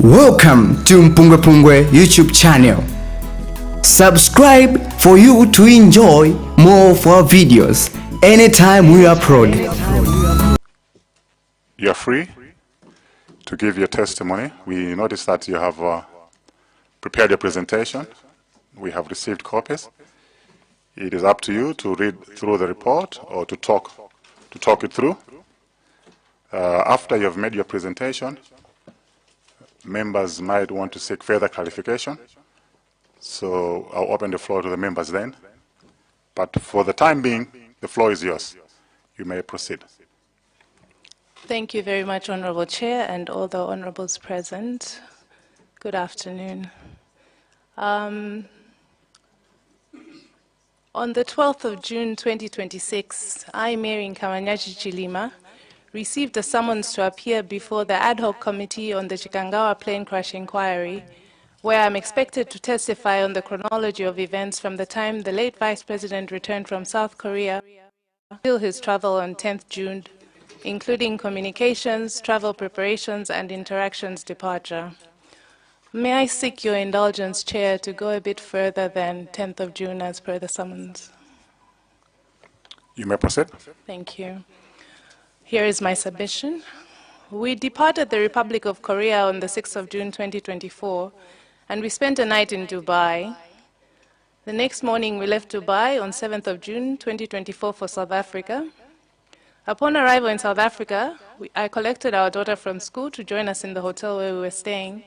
Welcome to MPUNGWE-PUNGWE YouTube channel. Subscribe for you to enjoy more of our videos anytime we upload. You are free to give your testimony. We noticed that you have prepared your presentation. We have received copies. It is up to you to read through the report or to talk it through. After you have made your presentation, members might want to seek further clarification. So I'll open the floor to the members then. But for the time being, the floor is yours. You may proceed. Thank you very much, Honorable Chair, and all the honorables present. Good afternoon. On the 12th of June 2026, I, Mary Nkamanyaji Chilima, received a summons to appear before the ad hoc committee on the Chikangawa plane crash inquiry, where I'm expected to testify on the chronology of events from the time the late Vice President returned from South Korea until his travel on 10th June, including communications, travel preparations, and interactions departure. May I seek your indulgence, Chair, to go a bit further than 10th of June as per the summons? You may proceed. Thank you. Here is my submission. We departed the Republic of Korea on the 6th of June 2024, and we spent a night in Dubai. The next morning, we left Dubai on 7th of June 2024 for South Africa. Upon arrival in South Africa, I collected our daughter from school to join us in the hotel where we were staying,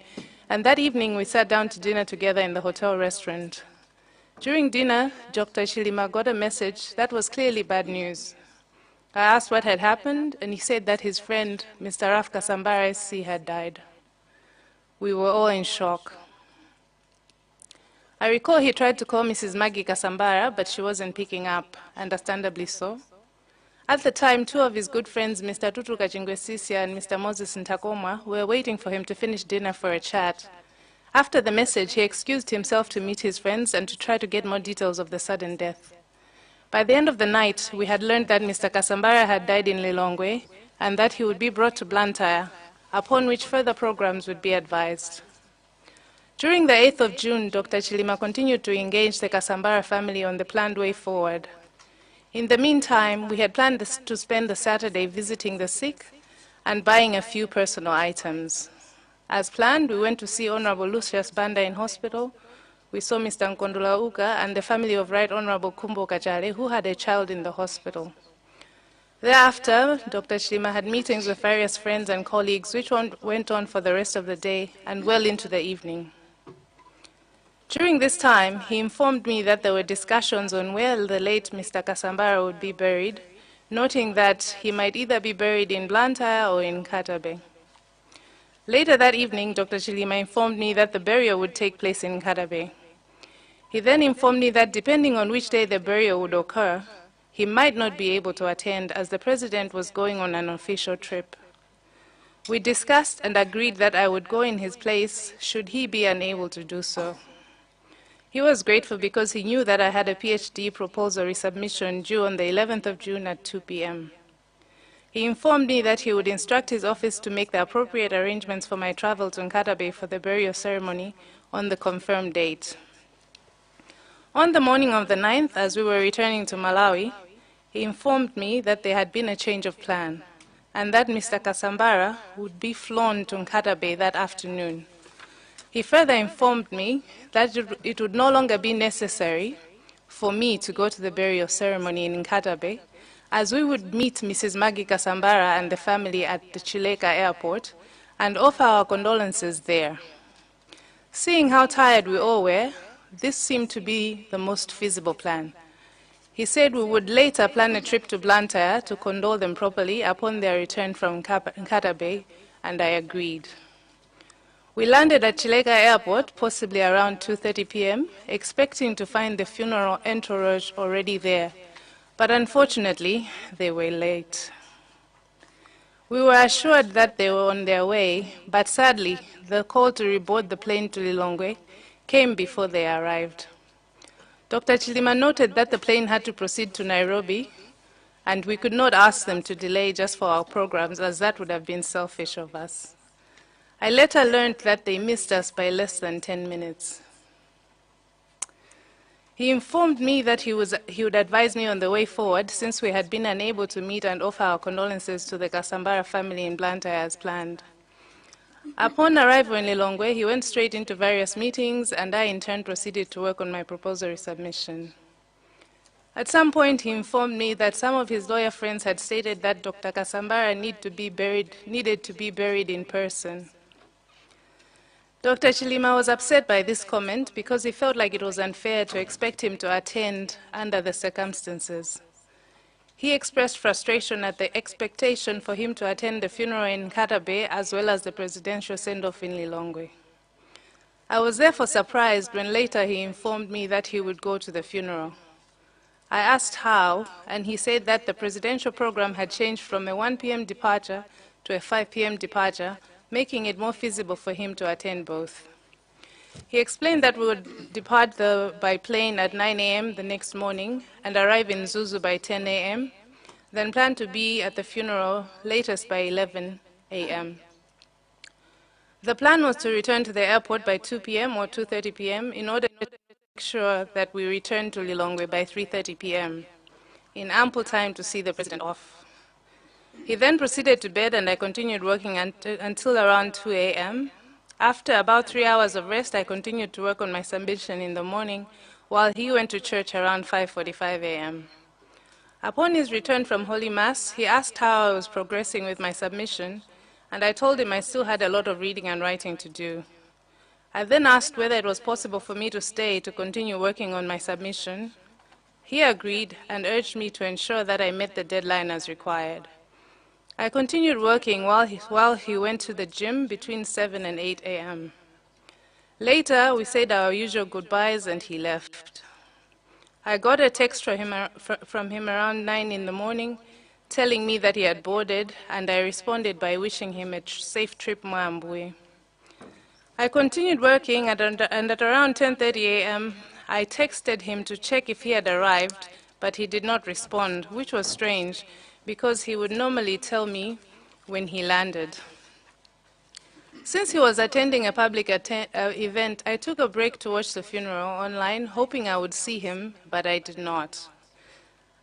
and that evening we sat down to dinner together in the hotel restaurant. During dinner, Dr. Chilima got a message that was clearly bad news. I asked what had happened, and he said that his friend, Mr. Raf Kasambara SC, had died. We were all in shock. I recall he tried to call Mrs. Maggie Kasambara, but she wasn't picking up, understandably so. At the time, two of his good friends, Mr. Tutu Kachingwesisia and Mr. Moses Ntakomwa, were waiting for him to finish dinner for a chat. After the message, he excused himself to meet his friends and to try to get more details of the sudden death. By the end of the night, we had learned that Mr. Kasambara had died in Lilongwe and that he would be brought to Blantyre, upon which further programs would be advised. During the 8th of June, Dr. Chilima continued to engage the Kasambara family on the planned way forward. In the meantime, we had planned to spend the Saturday visiting the sick and buying a few personal items. As planned, we went to see Honorable Lucius Banda in hospital. We saw Mr. Nkondula Uga and the family of Right Honorable Kumbo Kajale, who had a child in the hospital. Thereafter, Dr. Chilima had meetings with various friends and colleagues, which went on for the rest of the day and well into the evening. During this time, he informed me that there were discussions on where the late Mr. Kasambara would be buried, noting that he might either be buried in Blantyre or in Katabe. Later that evening, Dr. Chilima informed me that the burial would take place in Katabe. He then informed me that depending on which day the burial would occur, he might not be able to attend as the President was going on an official trip. We discussed and agreed that I would go in his place should he be unable to do so. He was grateful because he knew that I had a PhD proposal resubmission due on the 11th of June at 2 p.m. He informed me that he would instruct his office to make the appropriate arrangements for my travel to Nkatabe for the burial ceremony on the confirmed date. On the morning of the 9th, as we were returning to Malawi, he informed me that there had been a change of plan and that Mr. Kasambara would be flown to Nkatabe that afternoon. He further informed me that it would no longer be necessary for me to go to the burial ceremony in Nkatabe, as we would meet Mrs. Maggie Kasambara and the family at the Chileka airport and offer our condolences there. Seeing how tired we all were, this seemed to be the most feasible plan. He said we would later plan a trip to Blantyre to condole them properly upon their return from Nkatabe, and I agreed. We landed at Chileka airport, possibly around 2:30 p.m., expecting to find the funeral entourage already there. But unfortunately, they were late. We were assured that they were on their way, but sadly, the call to reboard the plane to Lilongwe came before they arrived. Dr. Chilima noted that the plane had to proceed to Nairobi, and we could not ask them to delay just for our programs, as that would have been selfish of us. I later learned that they missed us by less than 10 minutes. He informed me that he would advise me on the way forward, since we had been unable to meet and offer our condolences to the Kasambara family in Blantyre as planned. Upon arrival in Lilongwe, he went straight into various meetings, and I in turn proceeded to work on my proposal resubmission. At some point, he informed me that some of his lawyer friends had stated that Dr. Kasambara needed to be buried in person. Dr. Chilima was upset by this comment because he felt like it was unfair to expect him to attend under the circumstances. He expressed frustration at the expectation for him to attend the funeral in Katabe as well as the presidential send-off in Lilongwe. I was therefore surprised when later he informed me that he would go to the funeral. I asked how, and he said that the presidential program had changed from a 1 p.m. departure to a 5 p.m. departure, making it more feasible for him to attend both. He explained that we would depart by plane at 9 a.m. the next morning and arrive in Zuzu by 10 a.m., then plan to be at the funeral latest by 11 a.m. The plan was to return to the airport by 2 p.m. or 2:30 p.m. in order to make sure that we return to Lilongwe by 3:30 p.m., in ample time to see the president off. He then proceeded to bed, and I continued working until around 2 a.m. After about 3 hours of rest, I continued to work on my submission in the morning, while he went to church around 5:45 a.m. Upon his return from Holy Mass, he asked how I was progressing with my submission, and I told him I still had a lot of reading and writing to do. I then asked whether it was possible for me to stay to continue working on my submission. He agreed and urged me to ensure that I met the deadline as required. I continued working while he went to the gym between 7 and 8 a.m. Later, we said our usual goodbyes and he left. I got a text from him around 9 in the morning telling me that he had boarded, and I responded by wishing him a safe trip Mwambwe. I continued working, and at around 10:30 a.m., I texted him to check if he had arrived, but he did not respond, which was strange, because he would normally tell me when he landed. Since he was attending a public event, I took a break to watch the funeral online, hoping I would see him, but I did not.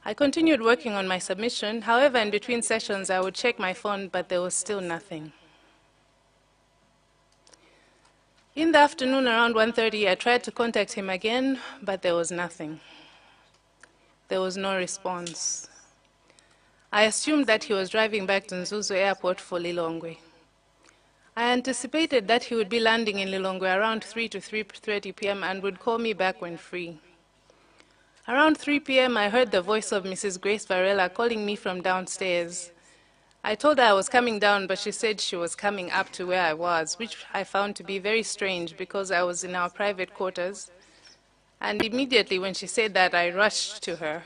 I continued working on my submission. However, in between sessions, I would check my phone, but there was still nothing. In the afternoon, around 1:30, I tried to contact him again, but there was nothing. There was no response. I assumed that he was driving back to Nzuzu Airport for Lilongwe. I anticipated that he would be landing in Lilongwe around 3 to 3:30 p.m. and would call me back when free. Around 3 p.m., I heard the voice of Mrs. Grace Varela calling me from downstairs. I told her I was coming down, but she said she was coming up to where I was, which I found to be very strange because I was in our private quarters. And immediately when she said that, I rushed to her.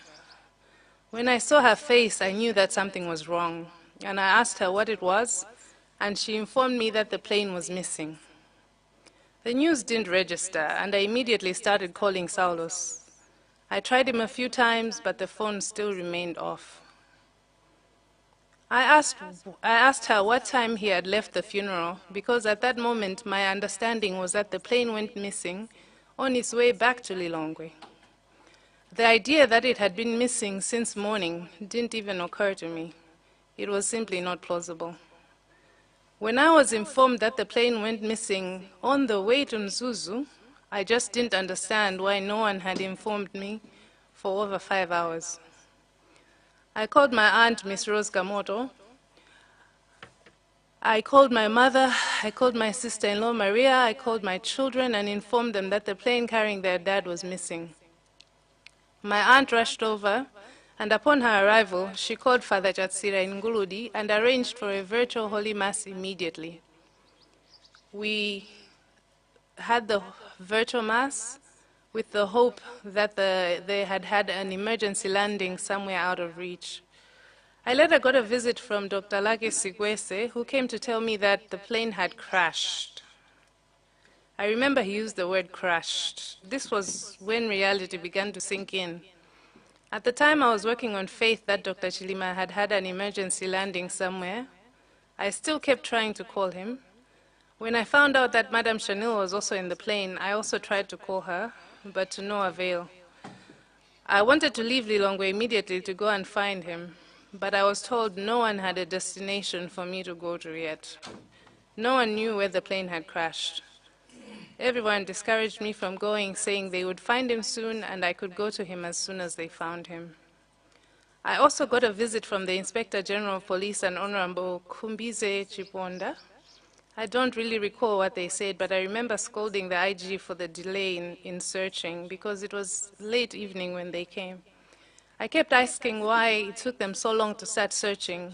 When I saw her face, I knew that something was wrong, and I asked her what it was, and she informed me that the plane was missing. The news didn't register, and I immediately started calling Saulos. I tried him a few times, but the phone still remained off. I asked her what time he had left the funeral, because at that moment my understanding was that the plane went missing on its way back to Lilongwe. The idea that it had been missing since morning didn't even occur to me. It was simply not plausible. When I was informed that the plane went missing on the way to Mzuzu, I just didn't understand why no one had informed me for over 5 hours. I called my aunt, Miss Rose Kamoto. I called my mother, I called my sister-in-law, Maria, I called my children and informed them that the plane carrying their dad was missing. My aunt rushed over, and upon her arrival, she called Father Chatsira in Nguludi and arranged for a virtual Holy Mass immediately. We had the virtual Mass with the hope that they had had an emergency landing somewhere out of reach. I later got a visit from Dr. Lake Sigwese, who came to tell me that the plane had crashed. I remember he used the word crashed. This was when reality began to sink in. At the time, I was working on faith that Dr. Chilima had had an emergency landing somewhere. I still kept trying to call him. When I found out that Madame Chanel was also in the plane, I also tried to call her, but to no avail. I wanted to leave Lilongwe immediately to go and find him, but I was told no one had a destination for me to go to yet. No one knew where the plane had crashed. Everyone discouraged me from going, saying they would find him soon and I could go to him as soon as they found him. I also got a visit from the Inspector General of Police and Honorable Kumbize Chiponda. I don't really recall what they said, but I remember scolding the IG for the delay in searching because it was late evening when they came. I kept asking why it took them so long to start searching.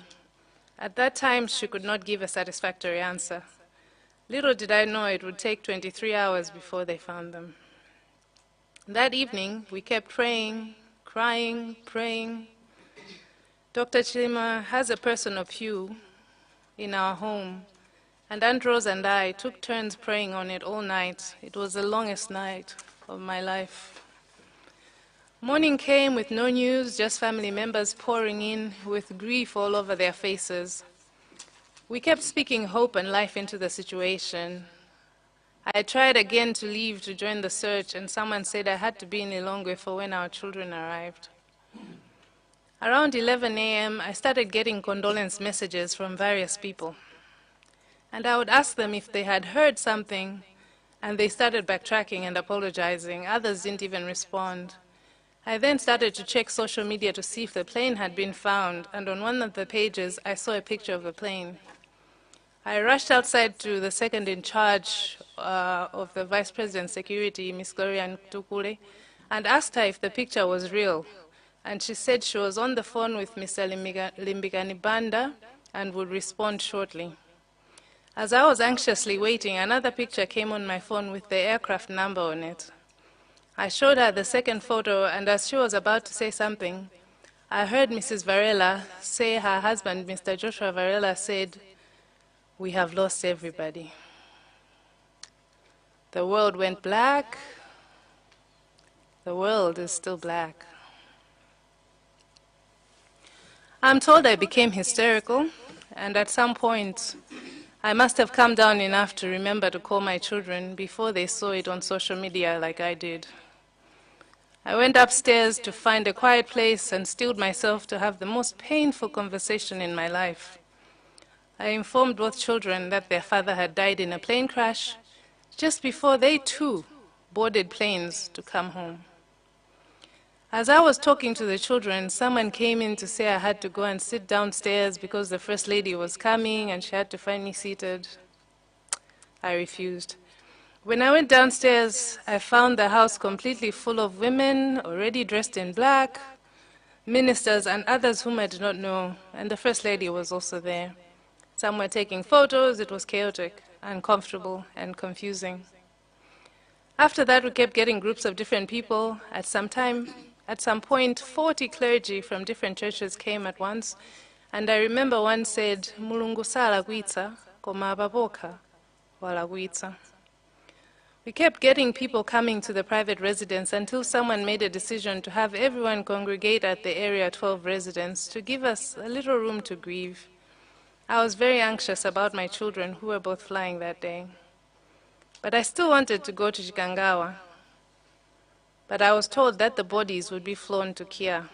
At that time, she could not give a satisfactory answer. Little did I know it would take 23 hours before they found them. That evening, we kept praying, crying, praying. Dr. Chilima has a personal pew in our home, and Aunt Rose and I took turns praying on it all night. It was the longest night of my life. Morning came with no news, just family members pouring in with grief all over their faces. We kept speaking hope and life into the situation. I tried again to leave to join the search, and someone said I had to be in Lilongwe for when our children arrived. Around 11 a.m., I started getting condolence messages from various people. And I would ask them if they had heard something, and they started backtracking and apologizing. Others didn't even respond. I then started to check social media to see if the plane had been found, and on one of the pages, I saw a picture of the plane. I rushed outside to the second in charge of the Vice President's security, Ms. Gloria Ntukule, and asked her if the picture was real. And she said she was on the phone with Mr. Limbiganibanda and would respond shortly. As I was anxiously waiting, another picture came on my phone with the aircraft number on it. I showed her the second photo, and as she was about to say something, I heard Mrs. Varela say her husband, Mr. Joshua Varela, said, "We have lost everybody." The world went black. The world is still black. I'm told I became hysterical, and at some point, I must have calmed down enough to remember to call my children before they saw it on social media like I did. I went upstairs to find a quiet place and steeled myself to have the most painful conversation in my life. I informed both children that their father had died in a plane crash just before they too boarded planes to come home. As I was talking to the children, someone came in to say I had to go and sit downstairs because the First Lady was coming and she had to find me seated. I refused. When I went downstairs, I found the house completely full of women, already dressed in black, ministers and others whom I did not know, and the First Lady was also there. Some were taking photos. It was chaotic, uncomfortable, and confusing. After that, we kept getting groups of different people. At some point, 40 clergy from different churches came at once, and I remember one said, "Mulungu salagwitsa, koma ababoka walagwitsa." We kept getting people coming to the private residence until someone made a decision to have everyone congregate at the Area 12 residence to give us a little room to grieve. I was very anxious about my children who were both flying that day. But I still wanted to go to Chikangawa. But I was told that the bodies would be flown to Kia.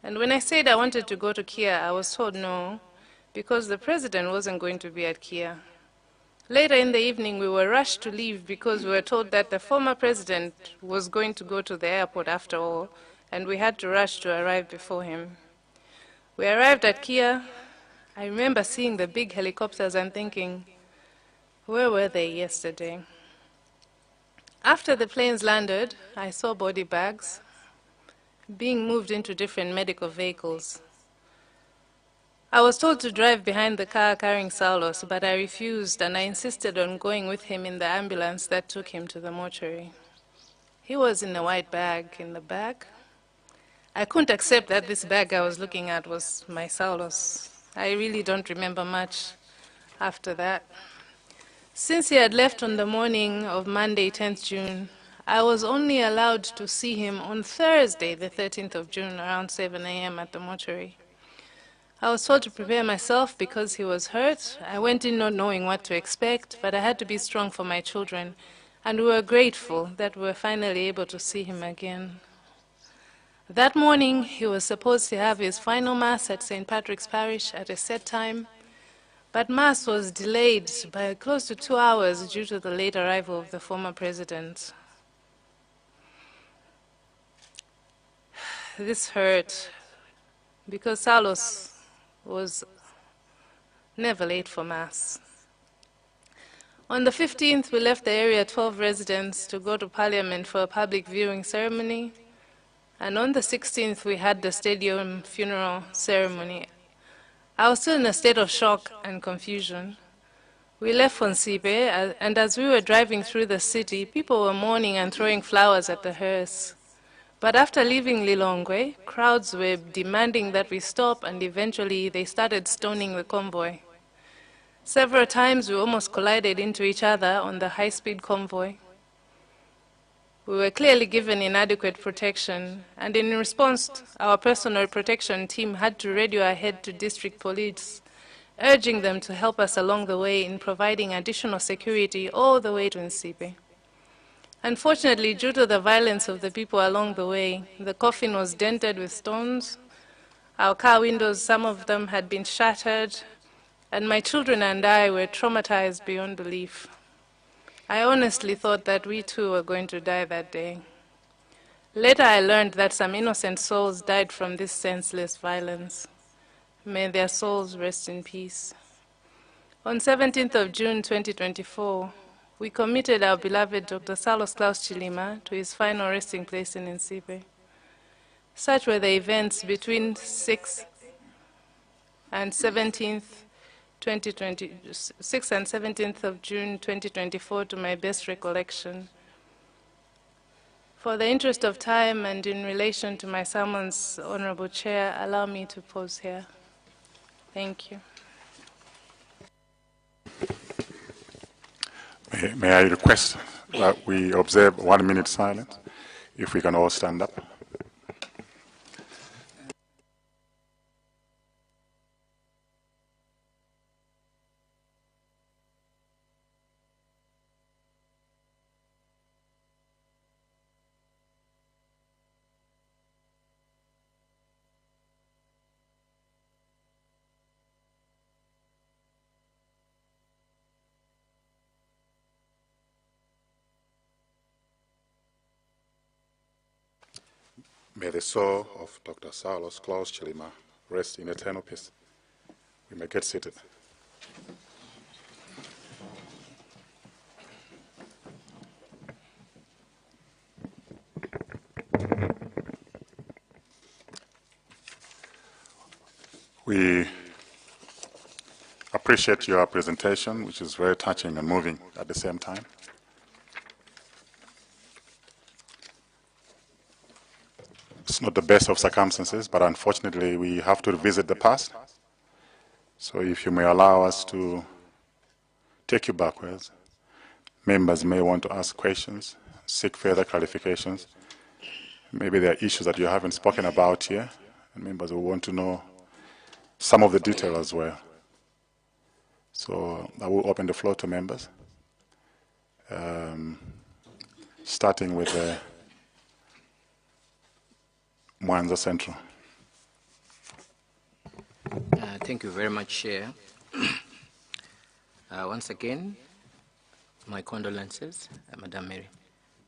And when I said I wanted to go to Kia, I was told no, because the president wasn't going to be at Kia. Later in the evening, we were rushed to leave because we were told that the former president was going to go to the airport after all, and we had to rush to arrive before him. We arrived at Kia. I remember seeing the big helicopters and thinking, where were they yesterday? After the planes landed, I saw body bags being moved into different medical vehicles. I was told to drive behind the car carrying Saulos, but I refused, and I insisted on going with him in the ambulance that took him to the mortuary. He was in a white bag in the back. I couldn't accept that this bag I was looking at was my Saulos. I really don't remember much after that. Since he had left on the morning of Monday, 10th June, I was only allowed to see him on Thursday, the 13th of June, around 7 a.m. at the mortuary. I was told to prepare myself because he was hurt. I went in not knowing what to expect, but I had to be strong for my children, and we were grateful that we were finally able to see him again. That morning, he was supposed to have his final Mass at St. Patrick's Parish at a set time, but Mass was delayed by close to 2 hours due to the late arrival of the former president. This hurt because Salos was never late for Mass. On the 15th, we left the Area 12 residents to go to Parliament for a public viewing ceremony, and on the 16th, we had the stadium funeral ceremony. I was still in a state of shock and confusion. We left Fonsibe, and as we were driving through the city, people were mourning and throwing flowers at the hearse. But after leaving Lilongwe, crowds were demanding that we stop, and eventually they started stoning the convoy. Several times we almost collided into each other on the high-speed convoy. We were clearly given inadequate protection, and in response, our personal protection team had to radio ahead to district police, urging them to help us along the way in providing additional security all the way to Nsipe. Unfortunately, due to the violence of the people along the way, the coffin was dented with stones. Our car windows, some of them had been shattered, and my children and I were traumatized beyond belief. I honestly thought that we too were going to die that day. Later I learned that some innocent souls died from this senseless violence. May their souls rest in peace. On 17th of June 2024, we committed our beloved Dr. Salos Klaus Chilima to his final resting place in Nsipe. Such were the events between 6th and 17th of June 2024 to my best recollection. For the interest of time and in relation to my sermon's Honorable Chair, allow me to pause here. Thank you. May I request that we observe 1 minute silence, if we can all stand up. May the soul of Dr. Salos Klaus Chilima rest in eternal peace. We may get seated. We appreciate your presentation, which is very touching and moving at the same time. It's not the best of circumstances, but unfortunately we have to revisit the past. So if you may allow us to take you backwards, members may want to ask questions, seek further clarifications. Maybe there are issues that you haven't spoken about here, and members will want to know some of the detail as well. So I will open the floor to members, starting with Mwanza Central. Thank you very much, Chair. Once again, my condolences, Madam Mary,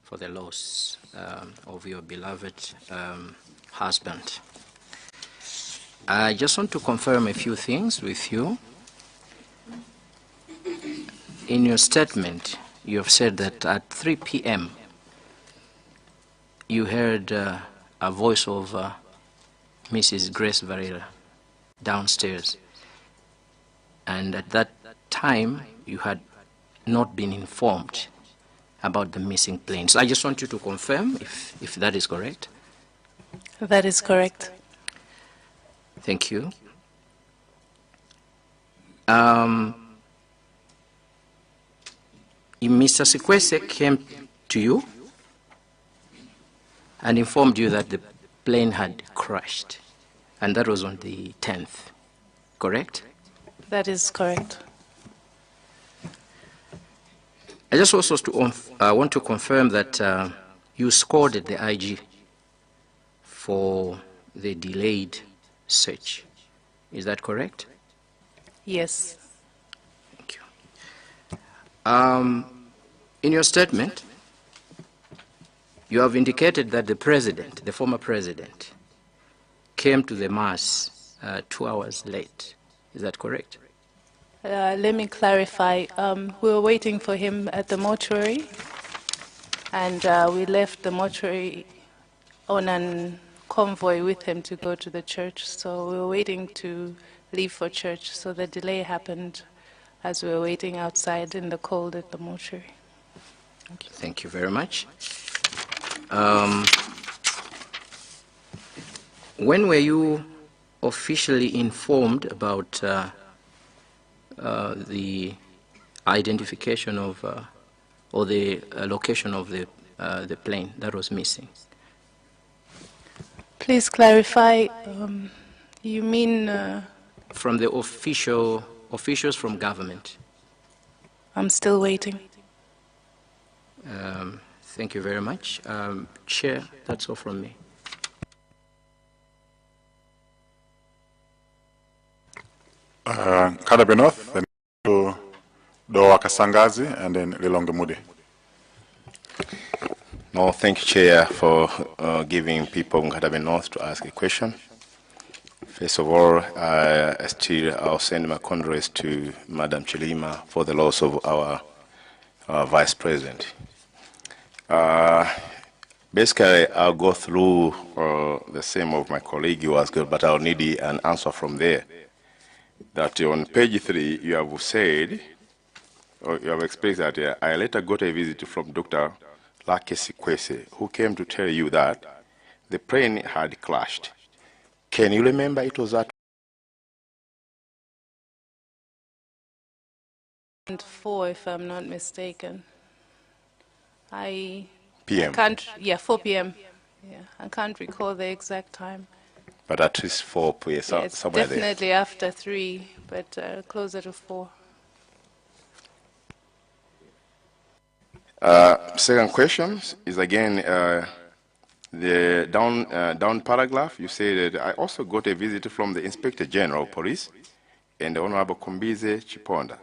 for the loss of your beloved husband. I just want to confirm a few things with you. In your statement, you have said that at 3 p.m. you heard a voice of Mrs. Grace Varela downstairs, and at that time you had not been informed about the missing plane. So I just want you to confirm if that is correct. That is correct. Thank you. Mr. Sikwese came to you and informed you that the plane had crashed, and that was on the 10th. correct? That is correct. I just also want to confirm that you scolded the IG for the delayed search. Is that correct? Yes. Thank you. In your statement, you have indicated that the president, the former president, came to the mass 2 hours late. Is that correct? Let me clarify. We were waiting for him at the mortuary, and we left the mortuary on a convoy with him to go to the church. So we were waiting to leave for church. So the delay happened as we were waiting outside in the cold at the mortuary. Thank you. Thank you very much. When were you officially informed about the identification of or the location of the plane that was missing? Please clarify. You mean? From the officials from government. I'm still waiting. Thank you very much. Chair, that's all from me. Kadabe North, then to Doa Kasangazi, and then Lilonge Mudi. No, thank you, Chair, for giving people in Kadabe North to ask a question. First of all, I'll send my condolences to Madam Chilima for the loss of our Vice President. Basically, I'll go through the same of my colleague who was good, but I'll need an answer from there. That on page 3, you have said, or you have expressed that I later got a visit from Dr. Lakesi Kwese, who came to tell you that the plane had crashed. Can you remember it was at 4, if I'm not mistaken. PM? Yeah, 4 p.m. Yeah, I can't recall the exact time. But at least 4 p.m. Yeah, it's somewhere there. definitely after 3, but closer to 4. Second question is again the down paragraph. You say that I also got a visit from the Inspector General of Police and the Honorable Kombize Chiponda.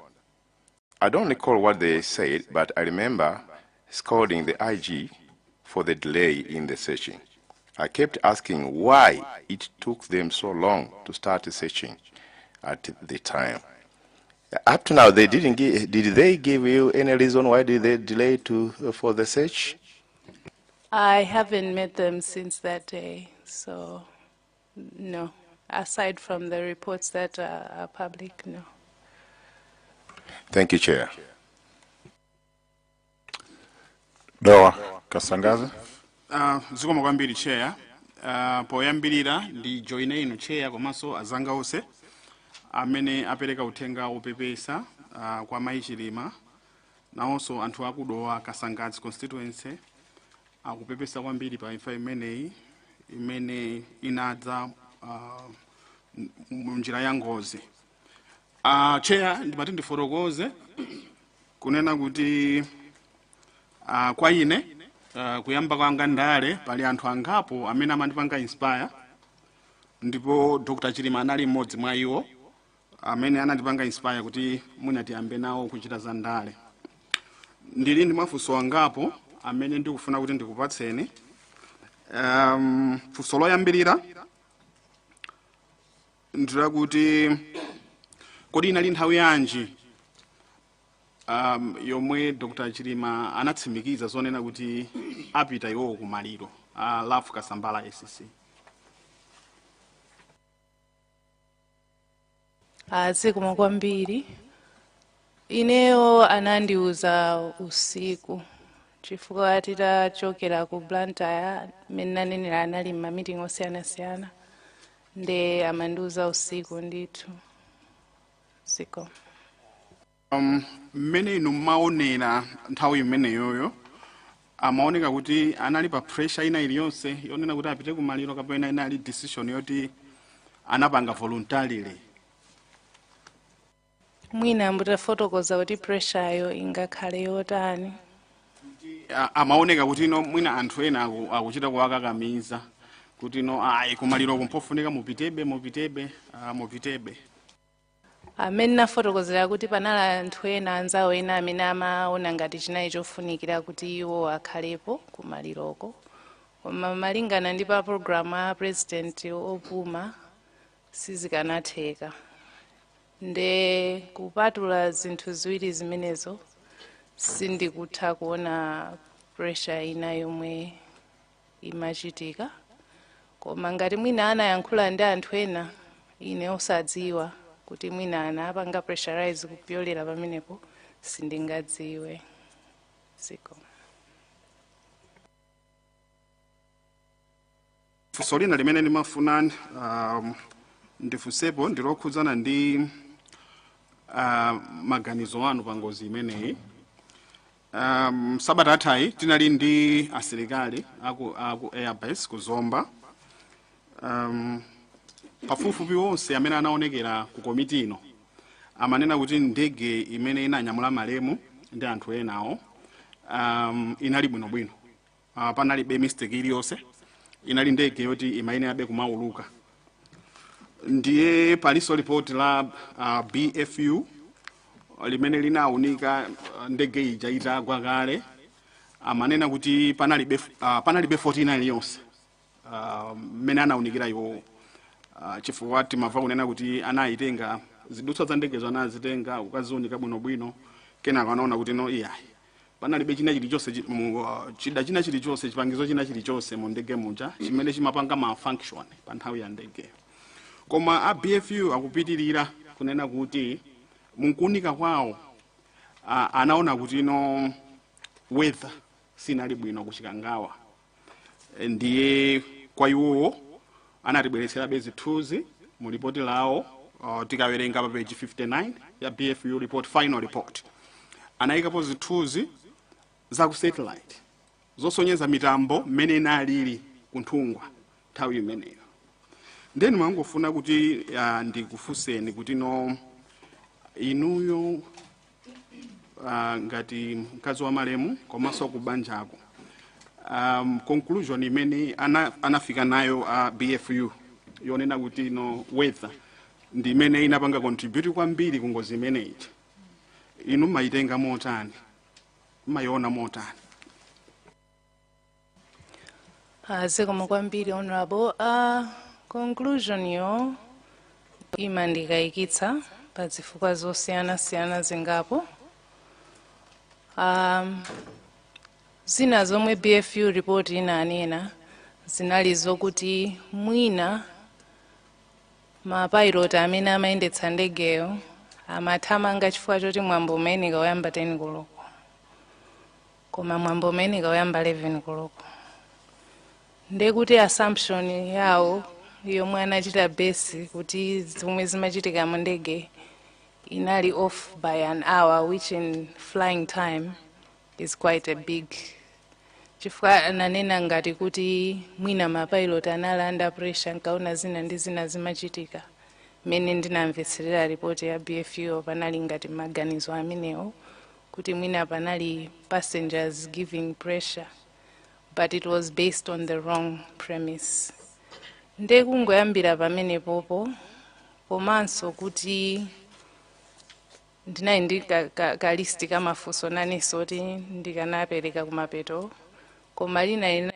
I don't recall what they said, but I remember scolding the IG for the delay in the searching. I kept asking why it took them so long to start the searching at the time. Up to now, they didn't give. Did they give you any reason why did they delay for the search? I haven't met them since that day, so no. Aside from the reports that are public, no. Thank you, Chair. Doa Kasangazi. Zikomo kwambiri Chair. Poyambirira ndi joine inu Chair komanso azanga onse amene apereka uthenga opepesa kwa mayi Chilima nawonso anthu akudowa Kasangazi constituency akupepesa kwambiri pa imfa imeneyi imene inadza munjira ya ngozi. Chair, ndimati ndiforokoze kunena kuti kwa ine kuyamba kwanga ndale pali anthu angapo amene amandipanga inspire, ndipo Dr. Chilima anali mmodzi mwa iwo amene anandipanga inspire kuti munatiyambe nawo kuchita za ndale. Ndili ndi mafunso angapo amene ndikufuna kuti ndikupatseni. Funso loyambirira ndira kuti kodi inali nthawi yanji yomwe Dr. Chilima anatsimikiza zonena kuti apita iwo kumaliro lafu Kasambala ACC? Zikomo kwambiri. Ineyo anandiuza usiku chifukwa titachokera ku Blantyre mmene nanenera anali m'mamiting osiyanasiyana nde amandiuza usiku ndithu. Zikomo. Mmene inu maonera nthawi imeneyoyo amaoneka kuti anali pa pressure ina iliyonse yonena kuti apite kumaliro kapena inali decision yoti anapanga voluntarily mwina mutafotokoza kuti pressure yo ingakhale yotani. Amaoneka kuti ino mwina anthu ena akuchita kuwakakamiza kuti ino ayi kumaliro kumpofunika mupitebe. Amene nafotokozera kuti panali anthu ena anzawo ena amene amaona ngati chinali chofunikira kuti iwo akhalepo kumaliroko. Koma malingana ndi pa program a president opuma sizikanatheka. Nde kupatula zinthu ziwiri zimenezo sindikutha kuona pressure ina yomwe imachitika. Koma ngati mwina anayankhula ndi anthu ena ine osadziwa kuti mwina anapanga pressurize kupyolera pamenepo sindingadziwe. Siko. Funso lina limene ndimafuna ndifunsepo ndilokhudzana ndi maganizo anu pa ngozi imeneyi. Sabata athayi tinali ndi asilikali aku airbase ku Zomba. Pafupifupi wonse amene anaonekera ku komiti ino amanena kuti ndege imene inanyamula malemu ndi anthu enawo inali bwinobwino. Panalibe mistake iliyonse. Inali ndege yoti imayenerabe kumauluka. Ndiye paliso report la BFU limene linaunika ndege ija itagwa kale amanena kuti panalibe 49 iliyonse mmene anaunikira iwo. Chifukwa timamva kunena kuti anayitenga zidutswa za ndegezo anazitenga ukaziunika bwinobwino kenako anaona kuti no iyayi panalibe china chilichonse chida china chilichonse chipangizo china chilichonse mu ndege muja chimene chimapanga malfunction pa nthawi ya ndege. Koma a BFU akupitirira kunena kuti munkuunika kwawo anaona kuti no weather sinali bwino ku Chikangawa. Ndiye kwa iwowo anatibweretsera zithunzi mu report lawo tikawerenga pa page 59 ya BFU report, final report. Anayikapo zithunzi za ku satellite zosonyeza mitambo mmene inalili kunthungwa nthawi imeneyo. Ndeni mangofuna kuti ndikufunseni kuti no inuyo ngati mkazi wa malemu komanso kubanjako conclusion imene anafika nayo BFU yonena kuti no weather ndi imene inapanga contribute kwambiri ku ngozi imeneyi. Inu maitenga motani? Mayona motani? Zikomo kwambiri honorable. Conclusion yo imandikayikitsa pa zifukwa zosiyana zingapo. Zina zomwe BFU report inanena zinali zokuti mwina mapilot amene amayendetsa ndegeyo amathamanga chifukwa choti mwambo umenenika uyamba 10 koloko. Koma mwambo umenenika uyamba 11 koloko. Ndekuti assumption yawo yomwe anachita base kuti zomwe zimachitika mu ndege inali off by an hour, which in flying time is quite a big. Chifukwa ananena ngati kuti mwina mapilot anali under pressure nkaona zina ndi zina zimachitika. Mene ndinamvetserera report ya BFU panali ngati maganizo amenewo kuti mwina panali passengers giving pressure, but it was based on the wrong premise. Ndekungoyambira pamene popo komanso kuti ndinayi ndi ka list kamafunso naninso kuti ndikanapereka kumapeto koma lina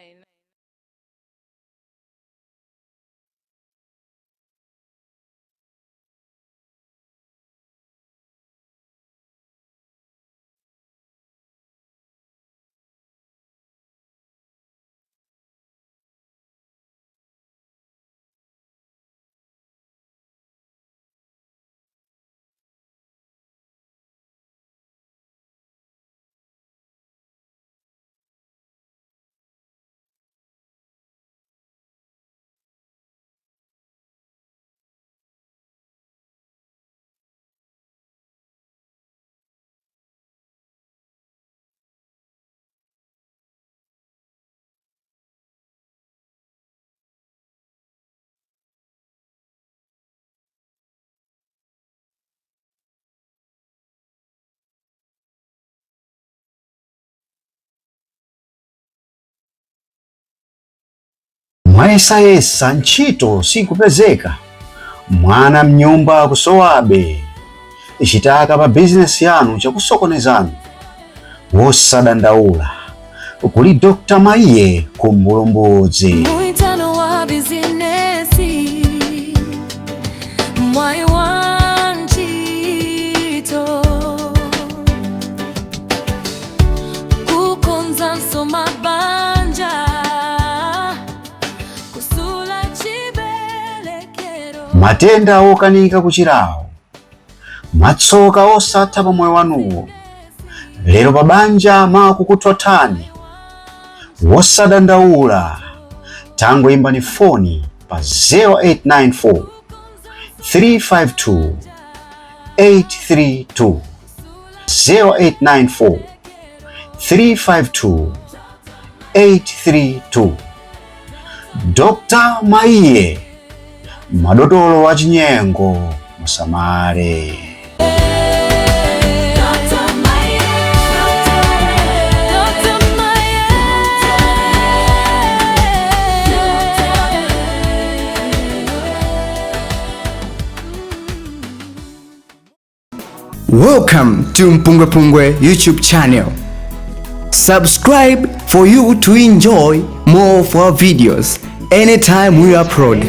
Mwayesayesa ntchito sikupezeka, mwana mnyumba kusowabe, chitaka pa bizinesi yanu chakusokonezanu. Wosadandaula kuli Dr. Maiye ku Mbulumbudzi. Muitano wa bizinesi mwai wanchito kukonza nsoma banja kusula chibelekero. Matenda okanika kuchirawo, matsoka osatha pa moyo wanuwo, lero pabanja makukuthothani. Wosadandaula tangoimbani foni pa 0894 352 832 0894 352 832. Dr. Maiye, madotolo wa chinyengo musamale. Welcome to MPUNGWE-PUNGWE YouTube channel. Subscribe for you to enjoy more of our videos anytime we upload.